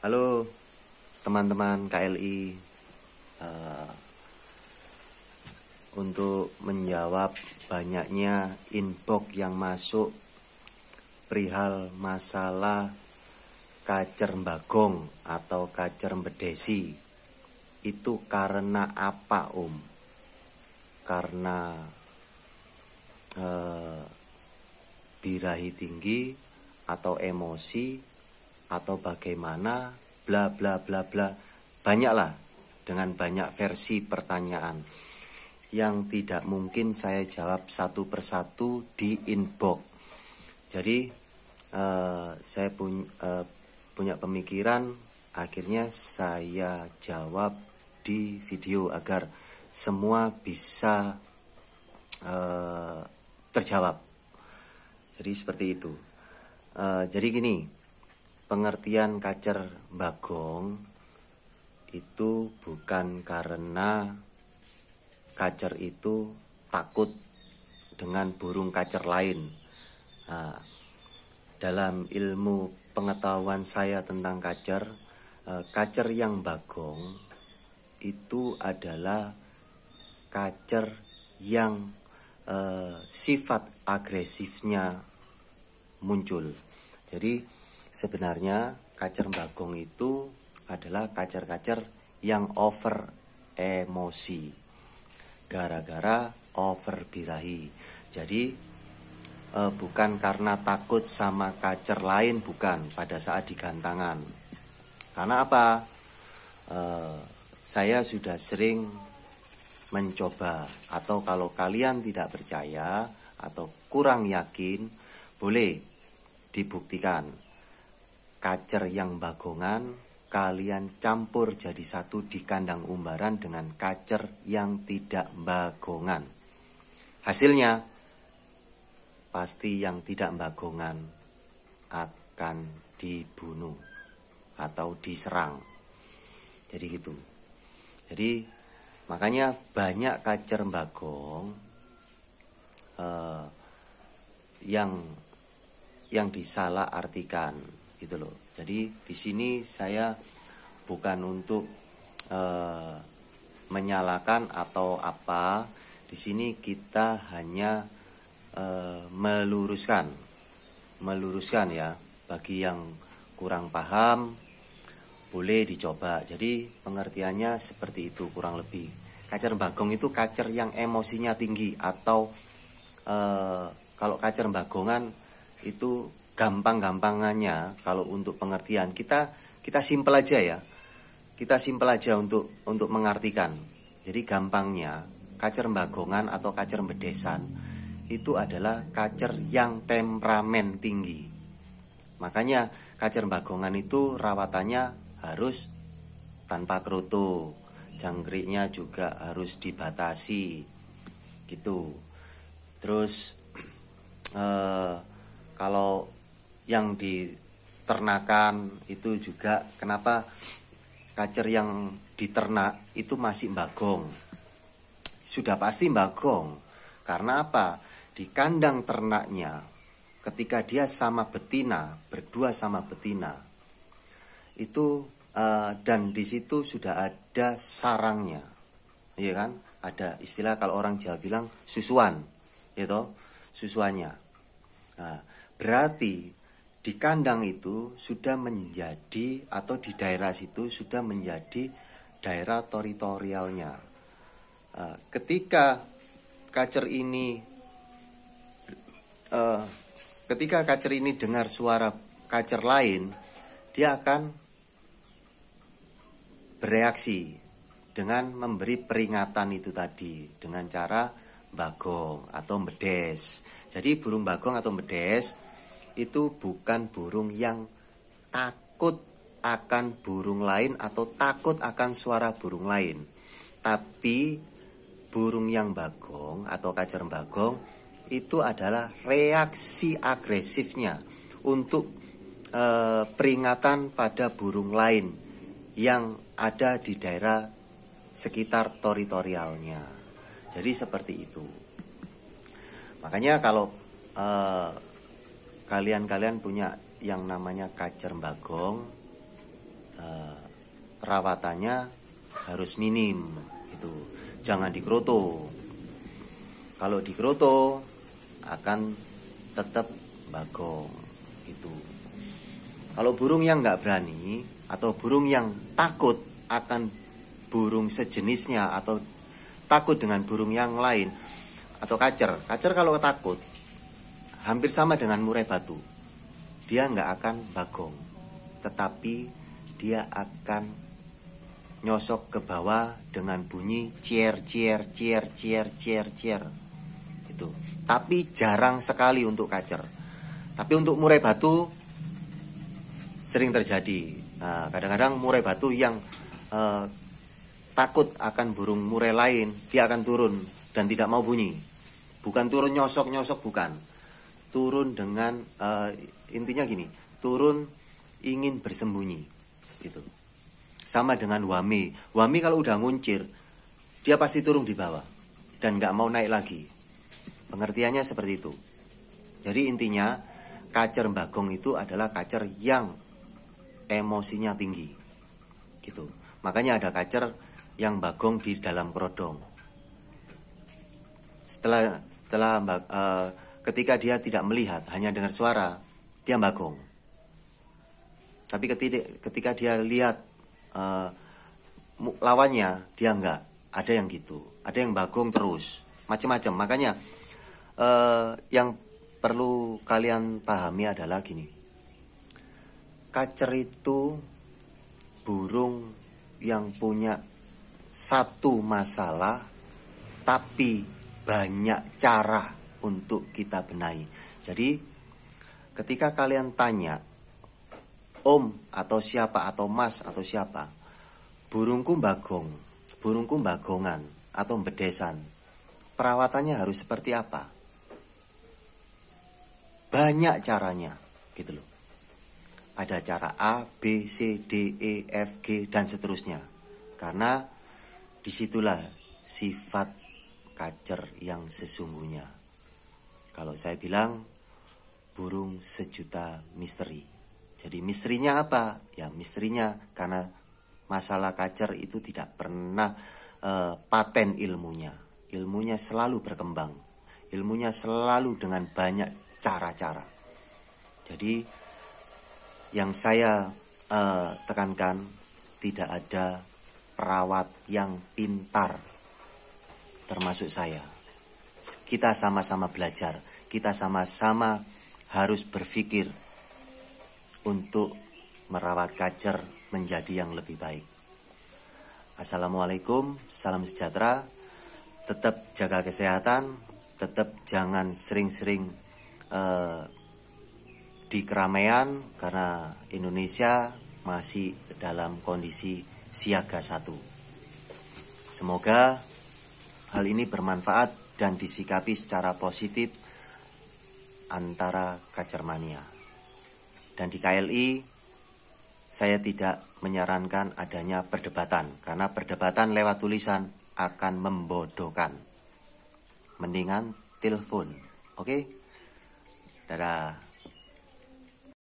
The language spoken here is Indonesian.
Halo teman-teman KLI. Untuk menjawab banyaknya inbox yang masuk perihal masalah kacer bagong atau kacer bedesi, itu karena apa Om? Karena birahi tinggi atau emosi atau bagaimana, bla bla bla bla, banyaklah, dengan banyak versi pertanyaan yang tidak mungkin saya jawab satu persatu di inbox. Jadi saya punya pemikiran, akhirnya saya jawab di video agar semua bisa terjawab. Jadi seperti itu. Jadi gini, pengertian kacer bagong itu bukan karena kacer itu takut dengan burung kacer lain. Nah, dalam ilmu pengetahuan saya tentang kacer, kacer yang bagong itu adalah kacer yang sifat agresifnya muncul. Jadi sebenarnya kacer bagong itu adalah kacer-kacer yang over emosi gara-gara over birahi. Jadi bukan karena takut sama kacer lain, bukan, pada saat digantangan. Karena apa? Saya sudah sering mencoba, atau kalau kalian tidak percaya atau kurang yakin, boleh dibuktikan. Kacer yang bagongan kalian campur jadi satu di kandang umbaran dengan kacer yang tidak bagongan. Hasilnya pasti yang tidak bagongan akan dibunuh atau diserang. Jadi gitu. Jadi makanya banyak kacer bagong yang disalah artikan gitu loh. Jadi di sini saya bukan untuk menyalahkan atau apa. Di sini kita hanya meluruskan ya. Bagi yang kurang paham boleh dicoba. Jadi pengertiannya seperti itu kurang lebih. Kacer bagong itu kacer yang emosinya tinggi, atau kalau kacer bagongan itu gampang-gampangannya, kalau untuk pengertian kita simpel aja ya. Kita simpel aja untuk mengartikan. Jadi gampangnya kacer bagongan atau kacer bedesan itu adalah kacer yang temperamen tinggi. Makanya kacer bagongan itu rawatannya harus tanpa kerutu, jangkriknya juga harus dibatasi gitu. Terus kalau yang diternakan itu juga, kenapa kacer yang diternak itu masih bagong? Sudah pasti bagong. Karena apa? Di kandang ternaknya, ketika dia sama betina, berdua sama betina, itu dan di situ sudah ada sarangnya, iya kan? Ada istilah kalau orang Jawa bilang susuan, gitu, susuannya. Nah, berarti di kandang itu sudah menjadi, atau di daerah situ sudah menjadi daerah teritorialnya. Ketika kacer ini dengar suara kacer lain, dia akan bereaksi dengan memberi peringatan itu tadi, dengan cara bagong atau bedes. Jadi burung bagong atau bedes itu bukan burung yang takut akan burung lain atau takut akan suara burung lain. Tapi burung yang bagong atau kacer bagong itu adalah reaksi agresifnya untuk peringatan pada burung lain yang ada di daerah sekitar teritorialnya. Jadi seperti itu. Makanya kalau kalian punya yang namanya kacer bagong, perawatannya harus minim itu. Jangan dikeroto. Kalau dikeroto akan tetap bagong itu. Kalau burung yang nggak berani atau burung yang takut akan burung sejenisnya atau takut dengan burung yang lain atau kacer kalau takut hampir sama dengan murai batu, dia nggak akan bagong, tetapi dia akan nyosok ke bawah dengan bunyi cier cier cier cier cier cier itu. Tapi jarang sekali untuk kacer. Tapi untuk murai batu sering terjadi. Nah, kadang-kadang murai batu yang takut akan burung murai lain, dia akan turun dan tidak mau bunyi. Bukan turun nyosok-nyosok, bukan. Turun dengan intinya gini, turun ingin bersembunyi gitu. Sama dengan wame. Wame kalau udah nguncir, dia pasti turun di bawah dan nggak mau naik lagi. Pengertiannya seperti itu. Jadi intinya kacer bagong itu adalah kacer yang emosinya tinggi gitu. Makanya ada kacer yang bagong di dalam kerodong. Setelah ketika dia tidak melihat, hanya dengar suara, dia bagong. Tapi ketika dia lihat lawannya, dia enggak. Ada yang gitu, ada yang bagong terus, macam-macam. Makanya yang perlu kalian pahami adalah gini. Kacer itu burung yang punya satu masalah, tapi banyak cara untuk kita benahi. Jadi ketika kalian tanya, om atau siapa atau mas atau siapa, burungku bagong, burungku bagongan atau bedesan, perawatannya harus seperti apa? Banyak caranya gitu loh. Ada cara A, B, C, D, E, F, G, dan seterusnya. Karena disitulah sifat kacer yang sesungguhnya. Kalau saya bilang, burung sejuta misteri. Jadi misterinya apa? Ya misterinya karena masalah kacer itu tidak pernah paten ilmunya. Ilmunya selalu berkembang. Ilmunya selalu dengan banyak cara-cara. Jadi yang saya tekankan, tidak ada perawat yang pintar termasuk saya. Kita sama-sama belajar, kita sama-sama harus berpikir untuk merawat kacer menjadi yang lebih baik. Assalamualaikum, salam sejahtera. Tetap jaga kesehatan, tetap jangan sering-sering di keramaian karena Indonesia masih dalam kondisi siaga 1. Semoga hal ini bermanfaat dan disikapi secara positif antara kacermania. Dan di KLI saya tidak menyarankan adanya perdebatan karena perdebatan lewat tulisan akan membodohkan. Mendingan telepon. Oke? Dadah.